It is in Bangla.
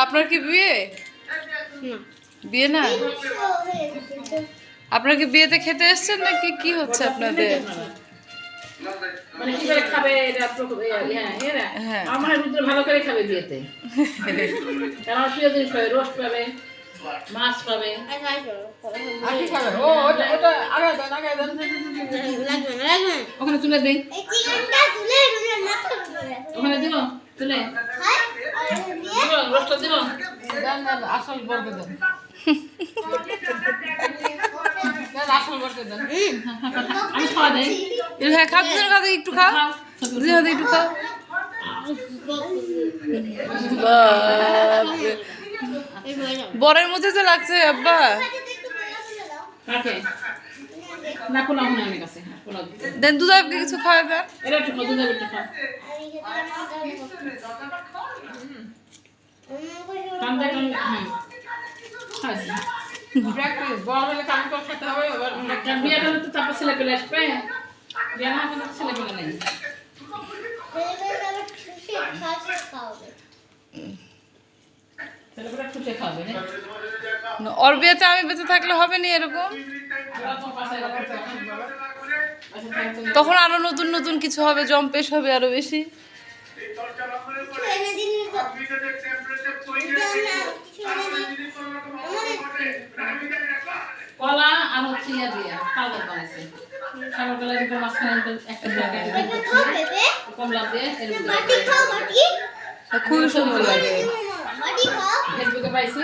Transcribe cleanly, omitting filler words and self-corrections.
আপনার কি বিয়ে? বিয়ে না, আপনার কি বিয়েতে খেতে এসছেন নাকি কি হচ্ছে আপনাদের? মানে কি করে খাবে এটা হ্যাঁ আমার রুদ্র ভালো করে খাবে বিয়েতে। আমার প্রিয় জিনিস পাবে, রোস্ট পাবে, মাছ পাবে। ওখানে তুলে দেই, ওখানে দিব, তুলে রোস্টটা দিব। আসল বর্গ দেন, আমি খাওয়া দেই। হ্যাঁ খাও, দুজনে খাও, একটু খাও, দুজনে একটু খাও। বাপরে, বরের মধ্যে তো লাগছে আব্বা। না কোলা মনে অনেক আছে, দেন দুধ আপনি কিছু খাওয়া দেন। এটা একটু খাও, দুধ একটু খাও। কান্দা কান্দা হ্যাঁ খাচ্ছি। বিয়েটা তো তারপর ছেলে পেলে আসবে, বিয়ে না হলে ছেলে পেলে নেই। ছেলেপেলে খুশি খাবে না। ওর বিয়েতে আমি বেঁচে থাকলে হবে না এরকম, তখন আরো নতুন নতুন কিছু হবে, জম্পেশ হবে আরো বেশি। কলা আর হচ্ছে ইয়া দিয়ে পাউডার বানাইছে, সকালবেলা দুটো মাঝখানে একটা কমলা দিয়ে খুবই সুন্দর লাগে। ফেসবুকে পাইছি।